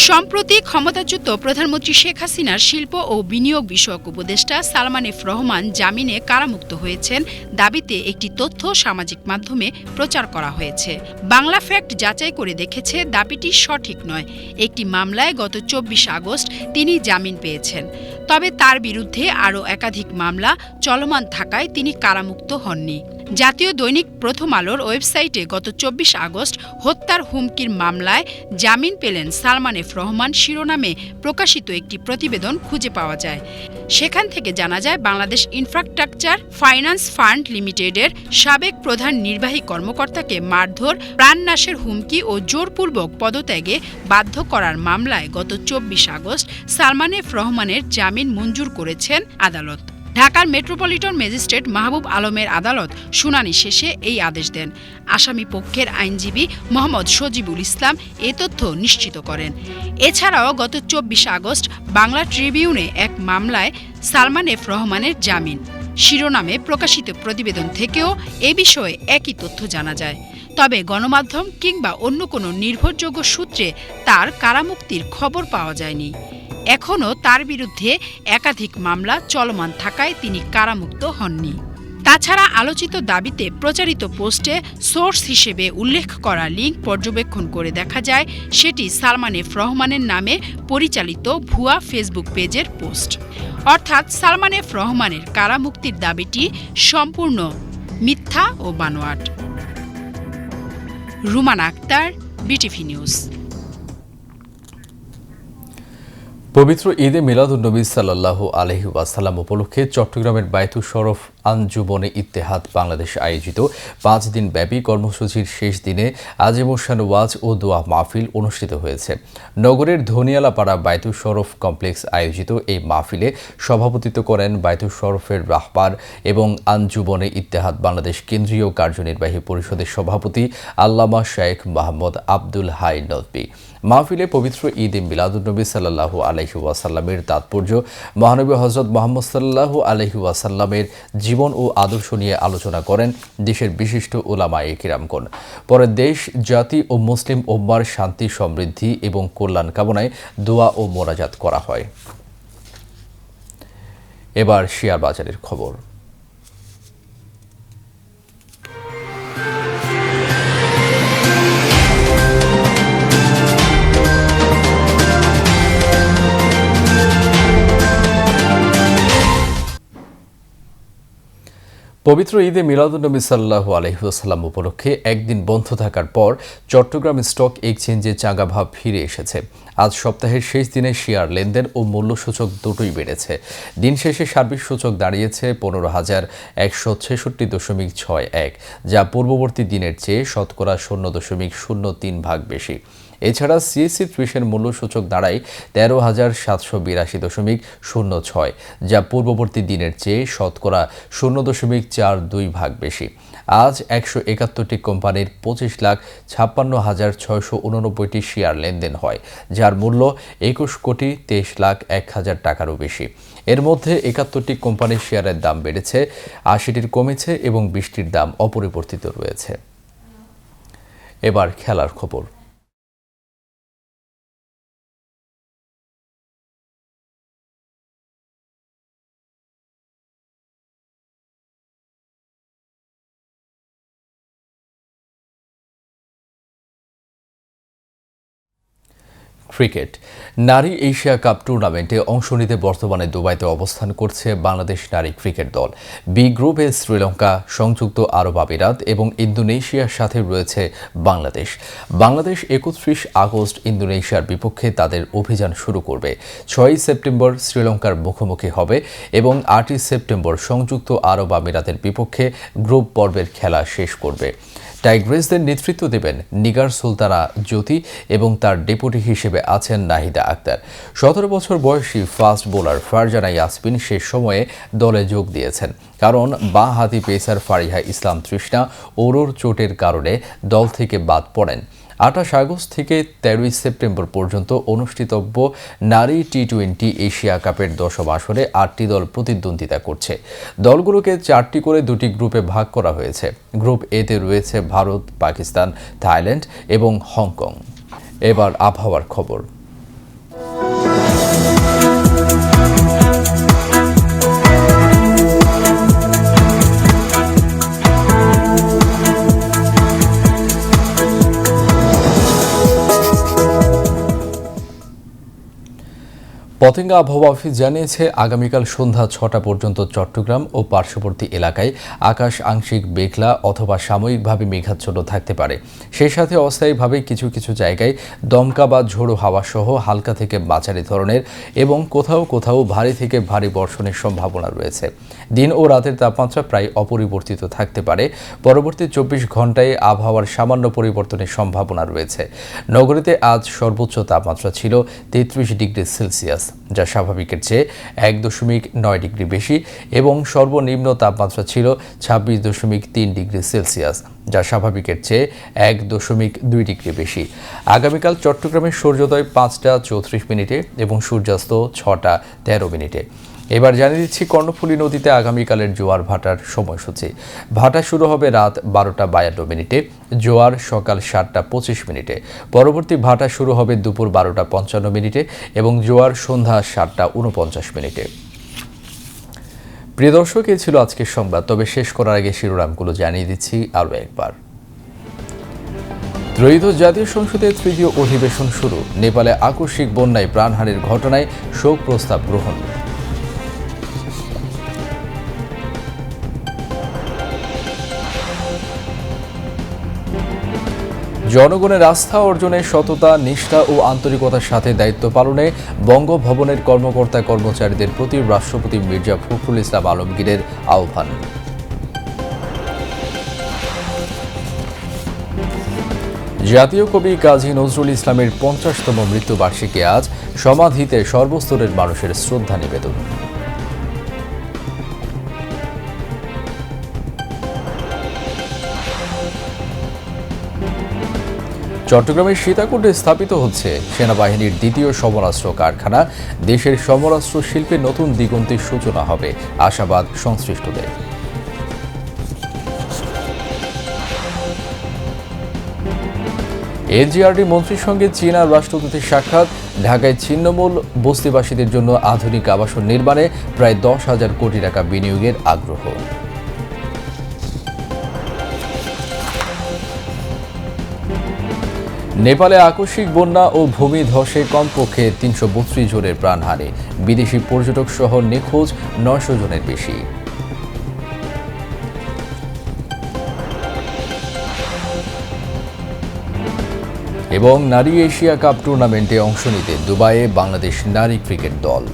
সম্প্রতি ক্ষমতাচ্যুত প্রধানমন্ত্রী শেখ হাসিনার শিল্প ও বিনিয়োগ বিষয়ক উপদেষ্টা সালমান এফ রহমান জামিনে কারামুক্ত হয়েছেন দাবিতে একটি তথ্য সামাজিক মাধ্যমে প্রচার করা হয়েছে। বাংলা ফ্যাক্ট যাচাই করে দেখেছে দাবিটি সঠিক নয়। একটি মামলায় গত ২৪ আগস্ট তিনি জামিন পেয়েছেন। তবে তার বিরুদ্ধে আরও একাধিক মামলা চলমান থাকায় তিনি কারামুক্ত হননি। জাতীয় দৈনিক প্রথম আলোর ওয়েবসাইটে গত ২৪ আগস্ট হত্যার হুমকির মামলায় জামিন পেলেন সালমান এফ রহমান শিরোনামে প্রকাশিত একটি প্রতিবেদন খুঁজে পাওয়া যায়। সেখান থেকে জানা যায় বাংলাদেশ ইনফ্রাস্ট্রাকচার ফাইন্যান্স ফান্ড লিমিটেডের সাবেক প্রধান নির্বাহী কর্মকর্তাকে মারধর, প্রাণনাশের হুমকি ও জোরপূর্বক পদত্যাগে বাধ্য করার মামলায় গত ২৪ আগস্ট সালমান এফ রহমানের জামিন মঞ্জুর করেছেন আদালত। ঢাকার মেট্রোপলিটন ম্যাজিস্ট্রেট মাহবুব আলমের আদালত শুনানি শেষে এই আদেশ দেন। আসামি পক্ষের আইনজীবী মোহাম্মদ সজিবুল ইসলাম এ তথ্য নিশ্চিত করেন। এছাড়াও গত ২৪ আগস্ট বাংলা ট্রিবিউনে এক মামলায় সালমান এফ রহমানের জামিন শিরোনামে প্রকাশিত প্রতিবেদন থেকেও এ বিষয়ে একই তথ্য জানা যায়। তবে গণমাধ্যম কিংবা অন্য কোনো নির্ভরযোগ্য সূত্রে তার কারামুক্তির খবর পাওয়া যায়নি। এখনও তার বিরুদ্ধে একাধিক মামলা চলমান থাকায় তিনি কারামুক্ত হননি। তাছাড়া আলোচিত দাবিতে প্রচারিত পোস্টে সোর্স হিসেবে উল্লেখ করা লিঙ্ক পর্যবেক্ষণ করে দেখা যায় সেটি সালমান এফ রহমানের নামে পরিচালিত ভুয়া ফেসবুক পেজের পোস্ট। অর্থাৎ সালমান এফ রহমানের কারামুক্তির দাবিটি সম্পূর্ণ মিথ্যা ও বানোয়াট। Rumana Akter, BTV news. পবিত্র ঈদে মিলাদুন্নবী সাল্লাল্লাহু আলাইহি ওয়াসাল্লাম উপলক্ষে চট্টগ্রামের বায়তুশ শরফ আঞ্জুমনে ইত্তেহাদ বাংলাদেশ আয়োজিত ৫ দিন ব্যাপী কর্মসূচির শেষ দিনে আজিমুশান ওয়াজ ও দোয়া মাহফিল অনুষ্ঠিত হয়েছে। নগরের ধনিয়ালাপাড়া বায়তুশ শরফ কমপ্লেক্স আয়োজিত এই মাহফিলে সভাপতিত্ব করেন বায়তুশ শরফের রাহবার এবং আঞ্জুমনে ইত্তেহাদ বাংলাদেশ কেন্দ্রীয় কার্যনির্বাহী পরিষদের সভাপতি আল্লামা শেখ মোহাম্মদ আব্দুল হাই নদভী। মাহফিলে পবিত্র ঈদে মিলাদুন্নবী সাল্লাল্লাহু আলাইহি ওয়াসাল্লামের তাৎপর্য, মহানবী হযরত মুহাম্মদ সাল্লাল্লাহু আলাইহি ওয়াসাল্লামের জীবন ও আদর্শ নিয়ে আলোচনা করেন দেশের বিশিষ্ট উলামায়ে কিরামগণ। পরে দেশ, জাতি ও মুসলিম উম্মার শান্তি, সমৃদ্ধি এবং কল্যাণ কামনায় দোয়া ও মোনাজাত করা হয়। এবার শেয়ার বাজারের খবর। পবিত্র ঈদে মিলাদুন্নবী সাল্লাল্লাহু আলাইহি ওয়াসাল্লাম উপলক্ষে একদিন বন্ধ থাকার পর চট্টগ্রাম স্টক এক্সচেঞ্জে চাঙ্গা ভাব ফিরে এসেছে। আজ সপ্তাহের শেষ দিনে শেয়ার লেনদেন ও মূল্যসূচক দুটোই বেড়েছে। দিন শেষে সার্বিক সূচক দাঁড়িয়েছে ১৫,১66.61, যা পূর্ববর্তী দিনের চেয়ে শতকরা ০.03 ভাগ বেশি। এছাড়া সিএসসি ৩০-এর মূল্যসূচক দাঁড়ায় ১৩,৭৮২.06, যা পূর্ববর্তী দিনের চেয়ে শতকরা ০.42 ভাগ বেশি। আজ ১৭১টি কোম্পানির ২৫,৫৬,৬৮৯টি শেয়ার লেনদেন হয়, যার মূল্য ২১,২৩,০০,০০০ টাকারও বেশি। এর মধ্যে ৭১টি কোম্পানির শেয়ারের দাম বেড়েছে, ৮০টির কমেছে এবং ২০টির দাম অপরিবর্তিত রয়েছে। এবার খেলার খবর। ক্রিকেট। নারী এশিয়া কাপ টুর্নামেন্টে অংশ নিতে বর্তমানে দুবাইতে অবস্থান করছে বাংলাদেশ নারী ক্রিকেট দল। বি গ্রুপে শ্রীলঙ্কা, সংযুক্ত আরব আমিরাত এবং ইন্দোনেশিয়ার সাথে রয়েছে বাংলাদেশ। বাংলাদেশ ৩১ আগস্ট ইন্দোনেশিয়ার বিপক্ষে তাদের অভিযান শুরু করবে। ৬ সেপ্টেম্বর শ্রীলঙ্কার মুখোমুখি হবে এবং ৮ সেপ্টেম্বর সংযুক্ত আরব আমিরাতের বিপক্ষে গ্রুপ পর্বের খেলা শেষ করবে। টাইগ্রেসদের নেতৃত্ব দেবেন নিগার সুলতানা জ্যোতি এবং তার ডেপুটি হিসেবে আছেন নাহিদা আক্তার। ১৭ বছর বয়সী ফাস্ট বোলার ফারজানা ইয়াসমিন শেষ সময়ে দলে যোগ দিয়েছেন, কারণ বাঁ হাতি পেসার ফারিহা ইসলাম তৃষ্ণা ওরোর চোটের কারণে দল থেকে বাদ পড়েন। ২৮ আগস্ট থেকে ১৩ সেপ্টেম্বর পর্যন্ত অনুষ্ঠিতব্য নারী টি-20 এশিয়া কাপের ১০ম আসরে ৮টি দল প্রতিদ্বন্দ্বিতা করছে। দলগুলোকে ৪টি করে ২টি গ্রুপে ভাগ করা হয়েছে। গ্রুপ এতে রয়েছে ভারত, পাকিস্তান, থাইল্যান্ড এবং হংকং। এবার আবহাওয়ার খবর। পতেঙ্গা আবহাওয়া অফিস জানিয়েছে আগামীকাল সন্ধ্যা 6টা পর্যন্ত চট্টগ্রাম ও পার্শ্ববর্তী এলাকায় আকাশ আংশিক মেঘলা অথবা সাময়িকভাবে মেঘাচ্ছন্ন থাকতে পারে। সেই সাথে অস্থায়ীভাবে কিছু কিছু জায়গায় দমকা বা ঝোড়ো হাওয়া সহ হালকা থেকে মাঝারি ধরনের এবং কোথাও কোথাও ভারী থেকে ভারী বর্ষণের সম্ভাবনা রয়েছে। দিন ও রাতের তাপমাত্রা প্রায় অপরিবর্তিত থাকতে পারে। পরবর্তী 24 ঘন্টায় আবহাওয়ার সামান্য পরিবর্তনের সম্ভাবনা রয়েছে। নগরীতে আজ সর্বোচ্চ তাপমাত্রা ছিল 33 ডিগ্রি সেলসিয়াস, যা স্বাভাবিকের চেয়ে 1.9 ডিগ্রি বেশি, এবং সর্বনিম্ন তাপমাত্রা ছিল 26.3 ডিগ্রি সেলসিয়াস, যা স্বাভাবিকের চেয়ে 1.2 ডিগ্রি বেশি। আগামীকাল চট্টগ্রামের সূর্যোদয় 5টা 34 মিনিটে এবং সূর্যাস্ত 6টা 13 মিনিটে। এবার জানিয়ে দিচ্ছি কর্ণফুলী নদীতে আগামীকালের জোয়ার ভাটার সময়সূচি। ভাটা শুরু হবে রাত 12টা 52 মিনিটে, জোয়ার সকাল 7টা 25 মিনিটে। পরবর্তী ভাটা শুরু হবে দুপুর 12টা 55 মিনিটে এবং জোয়ার সন্ধ্যা 7টা 49 মিনিটে। প্রিয় দর্শক, এই ছিল আজকের সংবাদ। তবে শেষ করার আগে শিরোনামগুলো জানিয়ে দিচ্ছি আরও একবার। ত্রয়োদশ জাতীয় সংসদের তৃতীয় অধিবেশন শুরু। নেপালে আকস্মিক বন্যায় প্রাণহানির ঘটনায় শোক প্রস্তাব গ্রহণ। জনগণের আস্থা অর্জনে সততা, নিষ্ঠা ও আন্তরিকতার সাথে দায়িত্ব পালনে বঙ্গভবনের কর্মকর্তা কর্মচারীদের প্রতি রাষ্ট্রপতি মির্জা ফখরুল ইসলাম আলমগীরের আহ্বান। জাতীয় কবি কাজী নজরুল ইসলামের 50তম মৃত্যুবার্ষিকী আজ। সমাধিতে সর্বস্তরের মানুষের শ্রদ্ধা নিবেদন। চট্টগ্রামের সীতাকুণ্ডে স্থাপিত হচ্ছে সেনাবাহিনীর দ্বিতীয় সমরাস্ত্র কারখানা। দেশের সমরাস্ত্র শিল্পে নতুন দিগন্তের সূচনা হবে, আশাবাদ সংশ্লিষ্টদের। এনজিআরডি মন্ত্রীর সঙ্গে চীনা রাষ্ট্রদূতের সাক্ষাৎ। ঢাকায় ছিন্নমূল বস্তিবাসীদের জন্য আধুনিক আবাসন নির্মাণে প্রায় 10,000 কোটি টাকা বিনিয়োগের আগ্রহ। নেপালে আকস্মিক বন্যা ও ভূমি ধসে কমপক্ষে 332 জনের প্রাণহানি। বিদেশি পর্যটক সহ নিখোঁজ 900 জনের বেশি। এবং নারী এশিয়া কাপ টুর্নামেন্টে অংশ নিতে দুবাইয়ে বাংলাদেশ নারী ক্রিকেট দল।